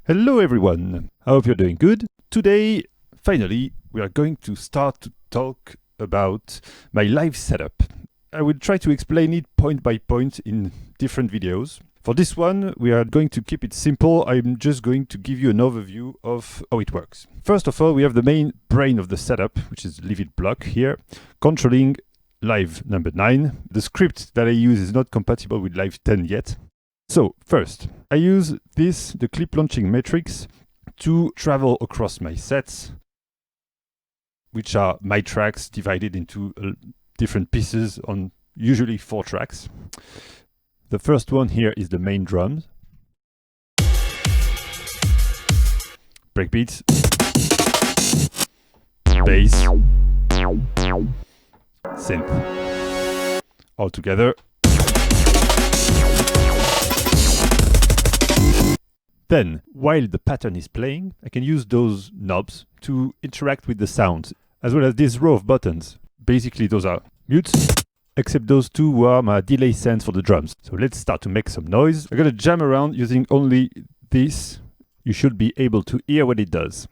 Hello everyone, I hope you're doing good. Today, finally, we are going to start to talk about my live setup. I will try to explain it point by point in different videos. For this one, we are going to keep it simple. I'm just going to give you an overview of how it works. First of all, we have the main brain of the setup, which is Livid block here, controlling live number 9. The script that I use is not compatible with live 10 yet. So first, I use the clip launching matrix to travel across my sets, which are my tracks divided into different pieces on usually 4 tracks. The first one here is the main drums, breakbeats, bass, synth, all together. Then, while the pattern is playing, I can use those knobs to interact with the sounds, as well as this row of buttons. Basically, those are mutes, except those two who are my delay sends for the drums. So let's start to make some noise. I'm gonna jam around using only this. You should be able to hear what it does.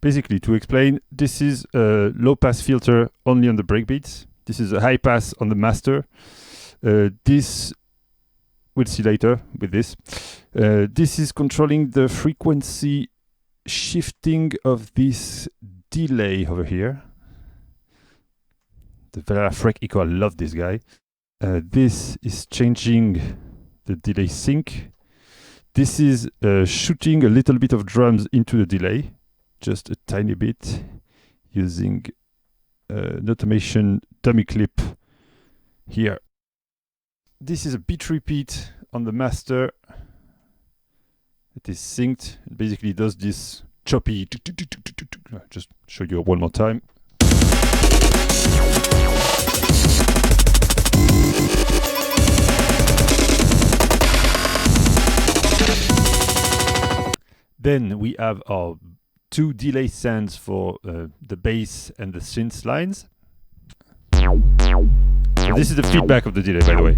Basically, to explain, this is a low-pass filter only on the breakbeats. This is a high-pass on the master. This, we'll see later with this. This is controlling the frequency shifting of this delay over here. The Velarafrec Echo, I love this guy. This is changing the delay sync. This is shooting a little bit of drums into the delay. Just a tiny bit, using an automation dummy clip here. This is a beat repeat on the master. It is synced. It basically does this choppy. Just show you one more time. Then we have our 2 delay sends for the bass and the synth lines. So this is the feedback of the delay, by the way.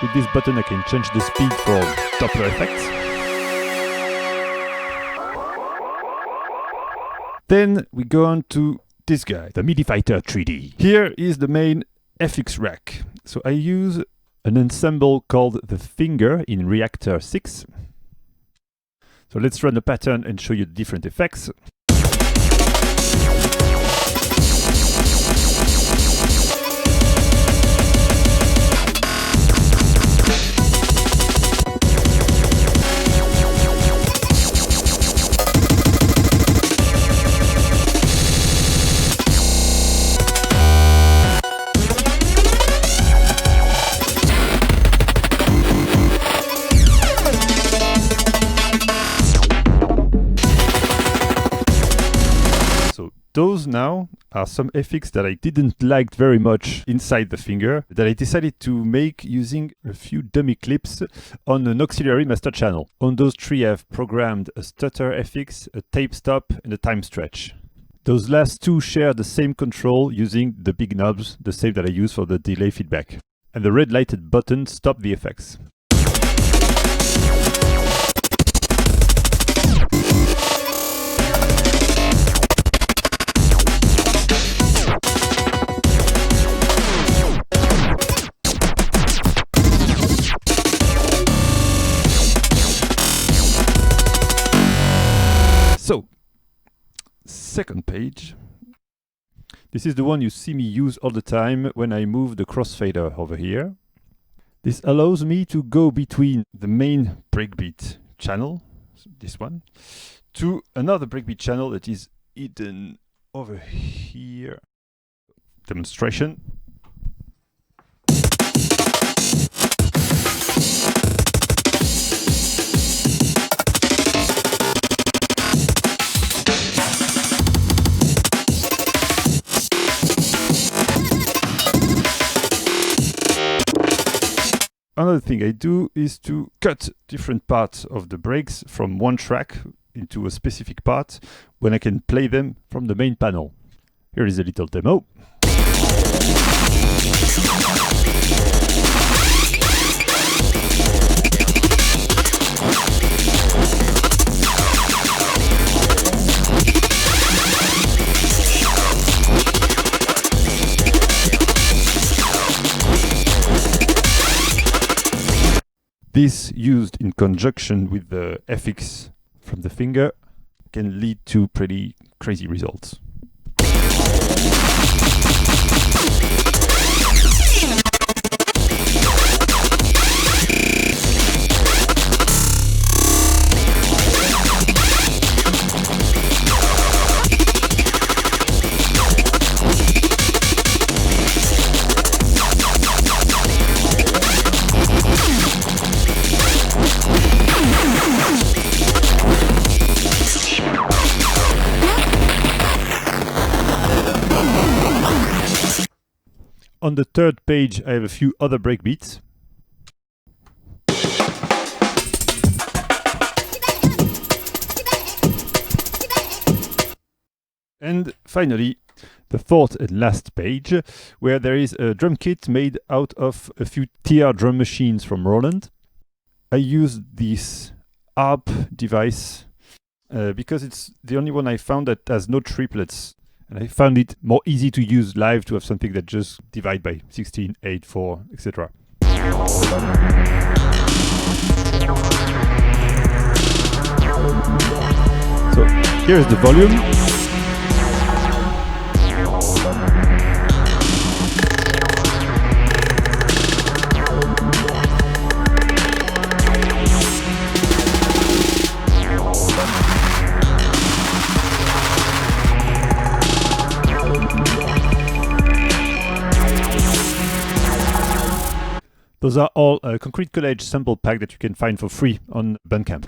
With this button I can change the speed for Doppler effects. Then we go on to this guy, the MIDI Fighter 3D. Here is the main FX rack. So I use an ensemble called the Finger in Reactor 6. So let's run the pattern and show you the different effects. Those now are some effects that I didn't like very much inside the Finger, that I decided to make using a few dummy clips on an auxiliary master channel. On those 3 I've programmed a stutter FX, a tape stop and a time stretch. Those last 2 share the same control using the big knobs, the same that I use for the delay feedback. And the red lighted button stops the effects. So, second page. This is the one you see me use all the time when I move the crossfader over here. This allows me to go between the main breakbeat channel, this one, to another breakbeat channel that is hidden over here. Demonstration. Another thing I do is to cut different parts of the breaks from one track into a specific part when I can play them from the main panel. Here is a little demo. This, used in conjunction with the FX from the finger, can lead to pretty crazy results. On the third page, I have a few other breakbeats. And finally, the fourth and last page, where there is a drum kit made out of a few TR drum machines from Roland. I use this ARP device because it's the only one I found that has no triplets. And I found it more easy to use live to have something that just divide by 16, 8, 4, etc. So here is the volume. Those are all a concrete collage sample pack that you can find for free on Bandcamp.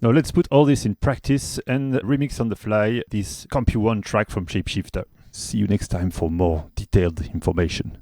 Now let's put all this in practice and remix on the fly this Part.1 track from Shapeshifter. See you next time for more detailed information.